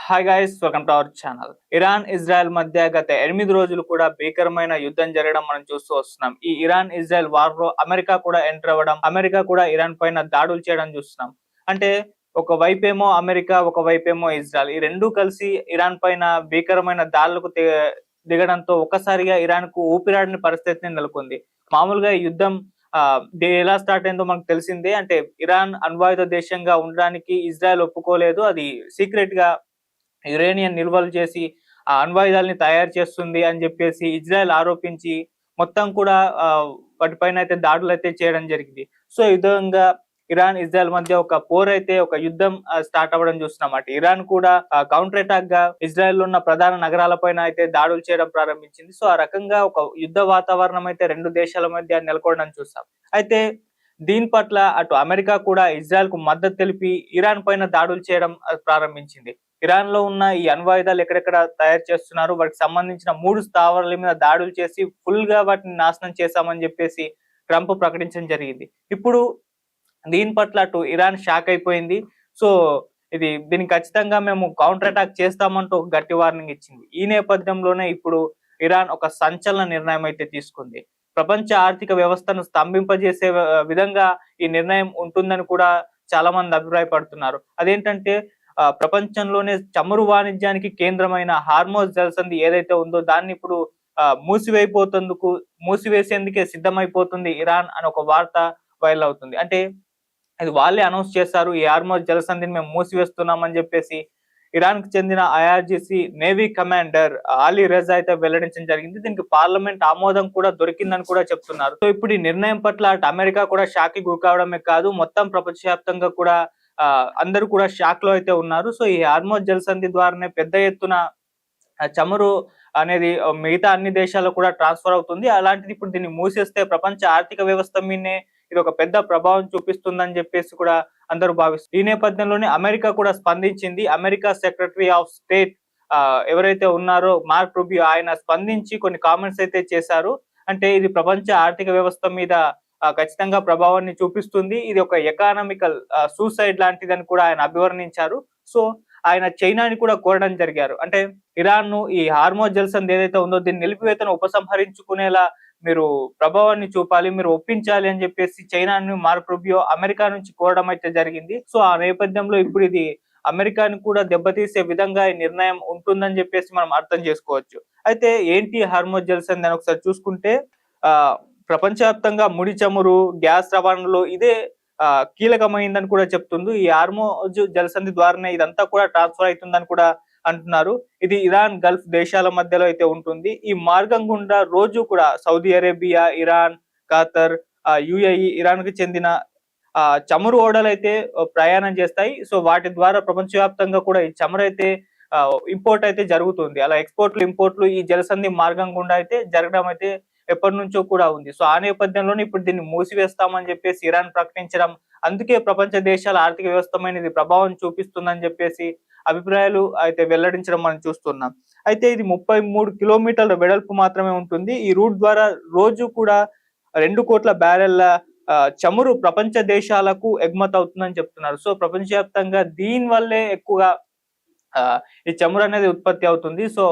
Hi guys, welcome to our channel. Iran Israel మధ్య గత 8 రోజులు కూడా భీకరమైన యుద్ధం జరగడం మనం చూస్తూ వస్తున్నాం. ఈ ఇరాన్ ఇజ్రాయెల్ వార్ లో అమెరికా కూడా ఎంటర్ అవ్వడం, అమెరికా కూడా ఇరాన్ పైన దాడులు చేయడం చూస్తున్నాం. అంటే ఒక వైపేమో అమెరికా, ఒక వైపేమో ఇజ్రాయెల్, ఈ రెండు కలిసి ఇరాన్ పైన భీకరమైన దాడులకు దిగడంతో ఒక్కసారిగా ఇరాన్ కు ఊపిరాడని పరిస్థితిని నెలకొంది. మామూలుగా ఈ యుద్ధం ఎలా స్టార్ట్ అయిందో మనకు తెలిసిందే. అంటే ఇరాన్ అణ్వాయుధ దేశంగా ఉండడానికి ఇజ్రాయెల్ ఒప్పుకోలేదు. అది సీక్రెట్ గా యురేనియం నిల్వలు చేసి ఆ అణ్వాయుధాలని తయారు చేస్తుంది అని చెప్పేసి ఇజ్రాయెల్ ఆరోపించి మొత్తం కూడా వాటిపైన అయితే దాడులు అయితే చేయడం జరిగింది. సో ఈ విధంగా ఇరాన్ ఇజ్రాయెల్ మధ్య ఒక పోరైతే, ఒక యుద్ధం స్టార్ట్ అవ్వడం చూస్తున్నాం. ఇరాన్ కూడా కౌంటర్ అటాక్ గా ఇజ్రాయెల్ లో ఉన్న ప్రధాన నగరాలపైన అయితే దాడులు చేయడం ప్రారంభించింది. సో ఆ రకంగా ఒక యుద్ధ వాతావరణం అయితే రెండు దేశాల మధ్య నెలకొనడం చూస్తాం. అయితే దీని పట్ల అటు అమెరికా కూడా ఇజ్రాయెల్ కు మద్దతు తెలిపి ఇరాన్ పైన దాడులు చేయడం ప్రారంభించింది. ఇరాన్ లో ఉన్న ఈ అణ్వాయుధాలు ఎక్కడెక్కడ తయారు చేస్తున్నారు, వాటికి సంబంధించిన 3 స్థావరాల మీద దాడులు చేసి ఫుల్ గా వాటిని నాశనం చేశామని చెప్పేసి ట్రంప్ ప్రకటించడం జరిగింది. ఇప్పుడు దీని పట్ల అటు ఇరాన్ షాక్ అయిపోయింది. సో దీనికి ఖచ్చితంగా మేము కౌంటర్ అటాక్ చేస్తామంటూ ఒక గట్టి వార్నింగ్ ఇచ్చింది. ఈ నేపథ్యంలోనే ఇప్పుడు ఇరాన్ ఒక సంచలన నిర్ణయం అయితే తీసుకుంది. ప్రపంచ ఆర్థిక వ్యవస్థను స్తంభింపజేసే విధంగా ఈ నిర్ణయం ఉంటుందని కూడా చాలా మంది అభిప్రాయపడుతున్నారు. అదేంటంటే ప్రపంచంలోనే చమురు వాణిజ్యానికి కేంద్రమైన హార్మోజ్ జలసంధి ఏదైతే ఉందో దాన్ని ఇప్పుడు మూసివేసేందుకే సిద్ధమైపోతుంది ఇరాన్ అని ఒక వార్త వైరల్ అవుతుంది. అంటే ఇది వాళ్ళే అనౌన్స్ చేశారు, ఈ హార్మోజ్ జలసంధిని మేము మూసివేస్తున్నామని చెప్పేసి ఇరాన్ కు చెందిన ఐఆర్జిసి నేవీ కమాండర్ అలీ రెజా అయితే వెల్లడించడం జరిగింది. దీనికి పార్లమెంట్ ఆమోదం కూడా దొరికిందని కూడా చెప్తున్నారు. సో ఇప్పుడు ఈ నిర్ణయం పట్ల అటు అమెరికా కూడా షాక్ కి గురి కావడమే కాదు, మొత్తం ప్రపంచవ్యాప్తంగా కూడా అందరూ కూడా షాక్ లో అయితే ఉన్నారు. సో ఈ హార్మోజ్ జలసంధి ద్వారానే పెద్ద ఎత్తున చమురు అనేది మిగతా అన్ని దేశాలకు కూడా ట్రాన్స్ఫర్ అవుతుంది. అలాంటిది ఇప్పుడు దీన్ని మూసేస్తే ప్రపంచ ఆర్థిక వ్యవస్థ మీదనే ఇది ఒక పెద్ద ప్రభావం చూపిస్తుందని చెప్పేసి కూడా అందరూ భావిస్తారు. ఈ నేపథ్యంలోనే అమెరికా కూడా స్పందించింది. అమెరికా సెక్రటరీ ఆఫ్ స్టేట్ ఎవరైతే ఉన్నారో మార్క్ రూబియో, ఆయన స్పందించి కొన్ని కామెంట్స్ అయితే చేశారు. అంటే ఇది ప్రపంచ ఆర్థిక వ్యవస్థ మీద ఖచ్చితంగా ప్రభావాన్ని చూపిస్తుంది, ఇది ఒక ఎకానమికల్ సూసైడ్ లాంటిదని కూడా ఆయన అభివర్ణించారు. సో ఆయన చైనాని కూడా కోరడం జరిగారు. అంటే ఇరాన్ ను ఈ హార్మోజ్ జలసంధి ఏదైతే ఉందో దీన్ని నిలిపివేతను ఉపసంహరించుకునేలా మీరు ప్రభావాన్ని చూపాలి, మీరు ఒప్పించాలి అని చెప్పేసి చైనాను మార్క్ రూబియో అమెరికా నుంచి కోరడం అయితే జరిగింది. సో ఆ నేపథ్యంలో ఇప్పుడు ఇది అమెరికాని కూడా దెబ్బతీసే విధంగా ఈ నిర్ణయం ఉంటుందని చెప్పేసి మనం అర్థం చేసుకోవచ్చు. అయితే ఏంటి హార్మోజ్ జలసంధి అని ఒకసారి చూసుకుంటే, ఆ ప్రపంచవ్యాప్తంగా ముడి చమురు, గ్యాస్ రవాణాలో ఇదే కీలకమైందని కూడా చెప్తుంది. ఈ హార్మోజ్ జలసంధి ద్వారానే ఇదంతా కూడా ట్రాన్స్ఫర్ అవుతుందని కూడా అంటున్నారు. ఇది ఇరాన్, గల్ఫ్ దేశాల మధ్యలో అయితే ఉంటుంది. ఈ మార్గం గుండా రోజు కూడా Saudi Arabia, Iran, Qatar, UAE, Iran కి చెందిన చమురు ఓడలు అయితే ప్రయాణం చేస్తాయి. సో వాటి ద్వారా ప్రపంచవ్యాప్తంగా కూడా ఈ చమురు అయితే ఇంపోర్ట్ అయితే జరుగుతుంది. అలా ఎక్స్పోర్ట్లు, ఇంపోర్ట్లు ఈ జలసంధి మార్గం గుండా అయితే జరగడం అయితే ఎప్పటి నుంచో కూడా ఉంది. సో ఆ నేపథ్యంలోనే ఇప్పుడు దీన్ని మూసివేస్తామని చెప్పేసి ఇరాన్ ప్రకటించడం, అందుకే ప్రపంచ దేశాల ఆర్థిక వ్యవస్థ మీద ఇది ప్రభావం చూపిస్తుందని చెప్పేసి అభిప్రాయాలు అయితే వెల్లడించడం మనం చూస్తున్నాం. అయితే ఇది 33 కిలోమీటర్ల వెడల్పు మాత్రమే ఉంటుంది. ఈ రూట్ ద్వారా రోజు కూడా 2 కోట్ల బ్యారెళ్ల చమురు ప్రపంచ దేశాలకు ఎగుమతి అవుతుందని చెప్తున్నారు. సో ప్రపంచవ్యాప్తంగా దీని వల్లే ఎక్కువగా ఈ చమురు అనేది ఉత్పత్తి అవుతుంది. సో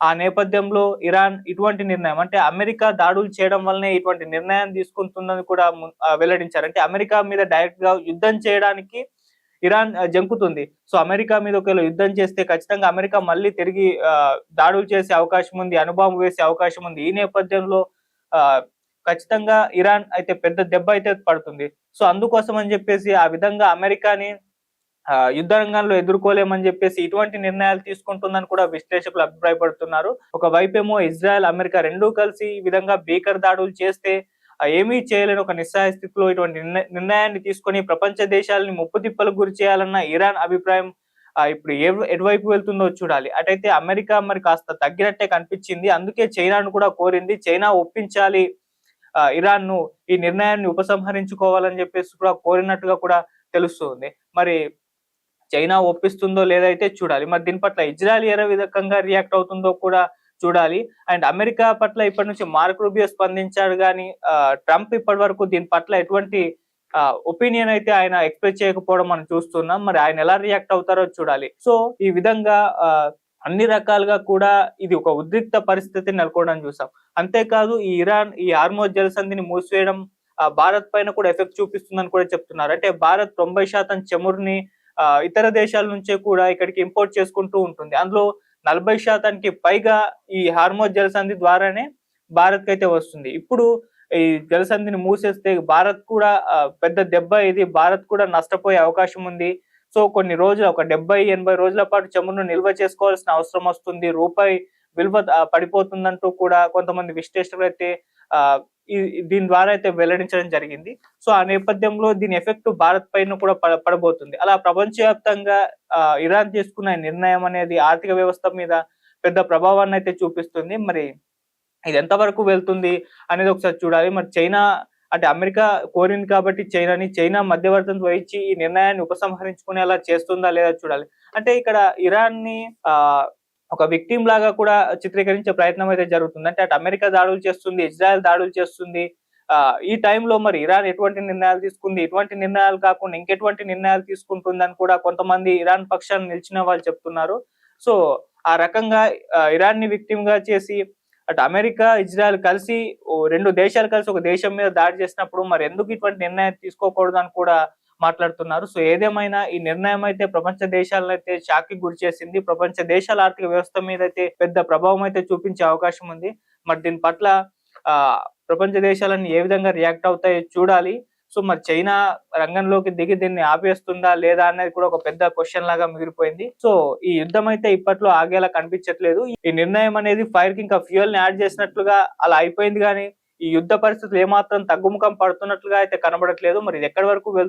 ఆ నేపథ్యంలో ఇరాన్ ఇటువంటి నిర్ణయం, అంటే అమెరికా దాడులు చేయడం వల్లనే ఇటువంటి నిర్ణయం తీసుకుంటుందని కూడా వెల్లడించారు. అంటే అమెరికా మీద డైరెక్ట్ గా యుద్ధం చేయడానికి ఇరాన్ జంకుతుంది. సో అమెరికా మీద ఒకవేళ యుద్ధం చేస్తే ఖచ్చితంగా అమెరికా మళ్ళీ తిరిగి దాడులు చేసే అవకాశం ఉంది, అణుబాంబు వేసే అవకాశం ఉంది. ఈ నేపథ్యంలో ఖచ్చితంగా ఇరాన్ అయితే పెద్ద దెబ్బ అయితే పడుతుంది. సో అందుకోసం అని చెప్పేసి ఆ విధంగా అమెరికాని యుద్ధ రంగంలో ఎదుర్కోలేమని చెప్పేసి ఇటువంటి నిర్ణయాలు తీసుకుంటుందని కూడా విశ్లేషకులు అభిప్రాయపడుతున్నారు. ఒక వైపేమో ఇజ్రాయెల్, అమెరికా రెండూ కలిసి ఈ విధంగా భీకర దాడులు చేస్తే ఏమీ చేయలేని ఒక నిస్సహాయ స్థితిలో ఇటువంటి నిర్ణయాన్ని తీసుకొని ప్రపంచ దేశాలని ముప్పు తిప్పలకు గురి చేయాలన్న ఇరాన్ అభిప్రాయం ఇప్పుడు ఎటువైపు వెళ్తుందో చూడాలి. అటైతే అమెరికా మరి కాస్త తగ్గినట్టే కనిపించింది. అందుకే చైనాను కూడా కోరింది, చైనా ఒప్పించాలి ఇరాన్ ను ఈ నిర్ణయాన్ని ఉపసంహరించుకోవాలని చెప్పేసి కూడా కోరినట్టుగా కూడా తెలుస్తుంది. మరి చైనా ఒప్పిస్తుందో లేదైతే చూడాలి. మరి దీని పట్ల ఇజ్రాయెల్ ఏ విధంగా రియాక్ట్ అవుతుందో కూడా చూడాలి. అండ్ అమెరికా పట్ల ఇప్పటి నుంచి మార్క్ రూబియో స్పందించాడు, కానీ ట్రంప్ ఇప్పటి వరకు దీని పట్ల ఎటువంటి ఒపీనియన్ అయితే ఆయన ఎక్స్‌ప్రెస్ చేయకపోవడం మనం చూస్తున్నాం. మరి ఆయన ఎలా రియాక్ట్ అవుతారో చూడాలి. సో, ఈ విధంగా అన్ని రకాలుగా కూడా ఇది ఒక ఉద్రిక్త పరిస్థితిని నెలకొనడం చూసాం. అంతేకాదు ఈ ఇరాన్ ఈ హార్మోజ్ జలసంధిని మూసివేయడం భారత్ పైన కూడా ఎఫెక్ట్ చూపిస్తుందని కూడా చెప్తున్నారు. అంటే భారత్ 90% చమురుని ఇతర దేశాల నుంచే కూడా ఇక్కడికి ఇంపోర్ట్ చేసుకుంటూ ఉంటుంది. అందులో 40% పైగా ఈ హార్మోజ్ జలసంధి ద్వారానే భారత్‌కైతే వస్తుంది. ఇప్పుడు ఈ జలసంధిని మూసేస్తే భారత్ కూడా పెద్ద దెబ్బ ఇది. భారత్ కూడా నష్టపోయే అవకాశం ఉంది. సో, కొన్ని రోజులు ఒక 70, 80 రోజుల పాటు చమురును నిల్వ చేసుకోవాల్సిన అవసరం వస్తుంది. రూపాయి విలువ పడిపోతుందంటూ కూడా కొంతమంది విశ్లేషకులైతే ఆహ్, ఈ దీని ద్వారా అయితే వెల్లడించడం జరిగింది. సో, ఆ నేపథ్యంలో దీని ఎఫెక్ట్ భారత్ పైన కూడా పడబోతుంది. అలా ప్రపంచవ్యాప్తంగా ఇరాన్ తీసుకున్న నిర్ణయం అనేది ఆర్థిక వ్యవస్థ మీద పెద్ద ప్రభావాన్నయితే చూపిస్తుంది. మరి ఇది ఎంతవరకు వెళ్తుంది అనేది ఒకసారి చూడాలి. మరి చైనా అంటే అమెరికా కోరింది కాబట్టి చైనా మధ్యవర్తిత్వం వహించి ఈ నిర్ణయాన్ని ఉపసంహరించుకునేలా చేస్తుందా లేదా చూడాలి. అంటే ఇక్కడ ఇరాన్‌ని ఒక విక్టిమ్ లాగా కూడా చిత్రీకరించే ప్రయత్నం అయితే జరుగుతుంది. అంటే అటు అమెరికా దాడులు చేస్తుంది, ఇజ్రాయెల్ దాడులు చేస్తుంది. ఈ టైంలో మరి ఇరాన్ ఎటువంటి నిర్ణయాలు తీసుకుంది, ఇటువంటి నిర్ణయాలు కాకుండా ఇంకెటువంటి నిర్ణయాలు తీసుకుంటుందని కూడా కొంతమంది ఇరాన్ పక్షాన నిలిచిన వాళ్ళు చెప్తున్నారు. సో, ఆ రకంగా ఇరాన్‌ని విక్టిమ్‌గా చేసి అటు అమెరికా, ఇజ్రాయెల్ కలిసి 2 దేశాలు కలిసి ఒక దేశం మీద దాడి చేసినప్పుడు మరి ఎందుకు ఇటువంటి నిర్ణయం తీసుకోకూడదని కూడా మాట్లాడుతున్నారు. సో, ఏదేమైనా ఈ నిర్ణయం అయితే ప్రపంచ దేశాలనైతే షాక్‌కి గురిచేసింది. ప్రపంచ దేశాల ఆర్థిక వ్యవస్థ మీదైతే పెద్ద ప్రభావం అయితే చూపించే అవకాశం ఉంది. మరి దీని పట్ల ప్రపంచ దేశాలన్నీ ఏ విధంగా రియాక్ట్ అవుతాయో చూడాలి. సో, మరి చైనా రంగంలోకి దిగి దీన్ని ఆపేస్తుందా లేదా అనేది కూడా ఒక పెద్ద క్వెషన్ లాగా మిగిలిపోయింది. సో, ఈ యుద్ధం అయితే ఇప్పట్లో ఆగేలా కనిపించట్లేదు. ఈ నిర్ణయం అనేది ఫైర్‌కి ఇంకా ఫ్యూయల్‌ని యాడ్ చేసినట్లుగా అలా అయిపోయింది గానీ, ఈ యుద్ధ పరిస్థితులు ఏమాత్రం తగ్గుముఖం పడుతున్నట్లుగా అయితే కనబడట్లేదు. మరి ఇది ఎక్కడి వరకు